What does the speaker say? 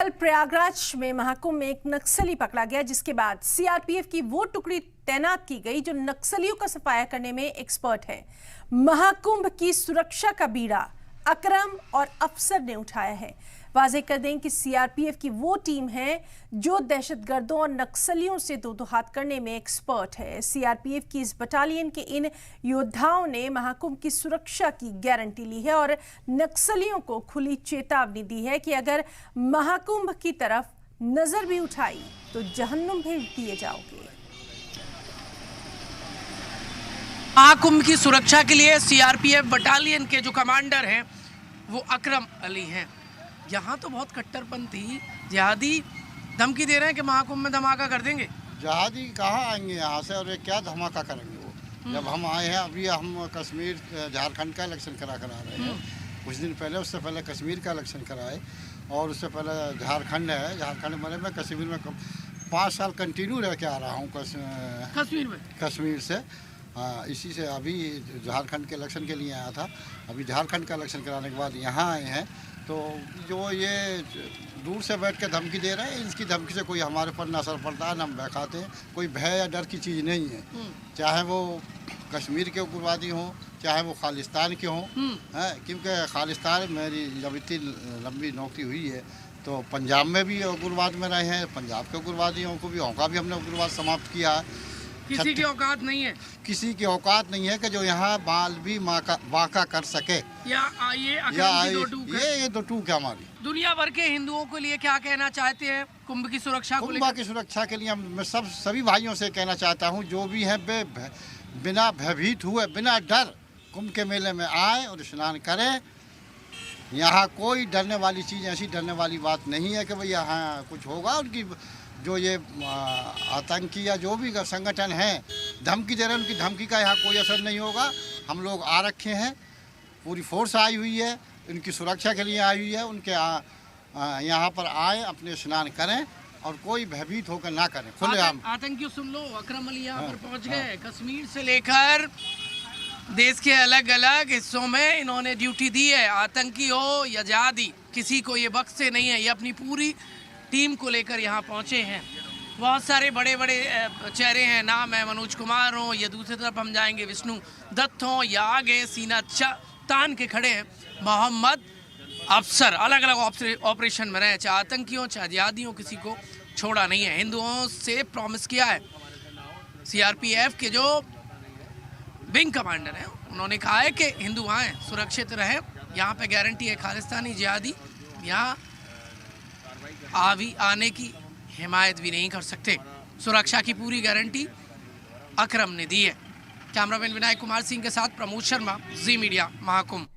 कल प्रयागराज में महाकुंभ में एक नक्सली पकड़ा गया, जिसके बाद सीआरपीएफ की वो टुकड़ी तैनात की गई जो नक्सलियों का सफाया करने में एक्सपर्ट है। महाकुंभ की सुरक्षा का बीड़ा अकरम और अफसर ने उठाया है। वाज़ेह कर दें कि सीआरपीएफ की वो टीम है जो दहशतगर्दों और नक्सलियों से दो हाथ करने में एक्सपर्ट है। सीआरपीएफ की इस बटालियन के इन योद्धाओं ने महाकुंभ की सुरक्षा की गारंटी ली है और नक्सलियों को खुली चेतावनी दी है कि अगर महाकुंभ की तरफ नजर भी उठाई तो जहन्नुम भेज दिए जाओगे। महाकुंभ की सुरक्षा के लिए सीआरपीएफ बटालियन के जो कमांडर हैं वो अकरम अली हैं। यहाँ तो बहुत कट्टरपंथी जिहादी धमकी दे रहे हैं कि महाकुंभ में धमाका कर देंगे। जिहादी कहाँ आएंगे यहाँ से और क्या धमाका करेंगे वो। जब हम आए हैं, अभी हम कश्मीर झारखंड का इलेक्शन करा रहे हैं। कुछ दिन पहले, उससे पहले कश्मीर का इलेक्शन कराए और उससे पहले झारखंड है। झारखंड में मैं कश्मीर में 5 साल कंटिन्यू रह के आ रहा हूँ कश्मीर से। हाँ, इसी से अभी झारखंड के इलेक्शन के लिए आया था। अभी झारखंड का इलेक्शन कराने के बाद यहाँ आए हैं। तो जो ये दूर से बैठ के धमकी दे रहे हैं, इसकी धमकी से कोई हमारे पर न असर पड़ता है, न हम बहकाते हैं। कोई भय या डर की चीज़ नहीं है। चाहे वो कश्मीर के उग्रवादी हों, चाहे वो खालिस्तान के हों, क्योंकि खालिस्तान मेरी जब इतनी लंबी नौकरी हुई है तो पंजाब में भी उग्रवाद में रहे हैं। पंजाब के उग्रवादियों को भी भी हमने उग्रवाद समाप्त किया है। किसी की औकात नहीं है, किसी की औकात नहीं है कि जो यहाँ बाल भी वाका कर सके। ये दो टूक है हमारी। दुनिया भर के हिंदुओं के लिए क्या कहना चाहते हैं कुंभ की सुरक्षा को लेकर? कुंभ की सुरक्षा के लिए मैं सभी भाइयों से कहना चाहता हूँ, जो भी हैं बिना भयभीत हुए, बिना डर कुंभ के मेले में आए और स्नान करें। यहाँ कोई डरने वाली चीज़, ऐसी डरने वाली बात नहीं है कि भाई यहाँ कुछ होगा। उनकी जो ये आतंकी या जो भी संगठन हैं धमकी दे रहे हैं, उनकी धमकी का यहाँ कोई असर नहीं होगा। हम लोग आ रखे हैं, पूरी फोर्स आई हुई है, उनकी सुरक्षा के लिए आई हुई है। उनके यहाँ पर आए, अपने स्नान करें और कोई भयभीत होकर ना करें। खुलेआम आतंकी सुन लो, अकरम अली यहाँ पर पहुँच गए। कश्मीर से लेकर देश के अलग अलग हिस्सों में इन्होंने ड्यूटी दी है। आतंकी हो या जिहादी, किसी को ये बख्शे नहीं है। ये अपनी पूरी टीम को लेकर यहाँ पहुँचे हैं। बहुत सारे बड़े बड़े चेहरे हैं, नाम है मनोज कुमार हो या दूसरी तरफ हम जाएंगे विष्णु दत्त हो या आगे सीना तान के खड़े हैं मोहम्मद अफसर। अलग अलग ऑपरेशन में रहे, चाहे आतंकियों चाहे जिहादियों, किसी को छोड़ा नहीं है। हिंदुओं से प्रॉमिस किया है। सीआरपीएफ के जो विंग कमांडर हैं उन्होंने कहा है कि हिंदू आएँ, सुरक्षित रहें। यहाँ पे गारंटी है खालिस्तानी जिहादी यहाँ आने की हिमायत भी नहीं कर सकते। सुरक्षा की पूरी गारंटी अकरम ने दी है। कैमरामैन विनायक कुमार सिंह के साथ प्रमोद शर्मा, जी मीडिया, महाकुंभ।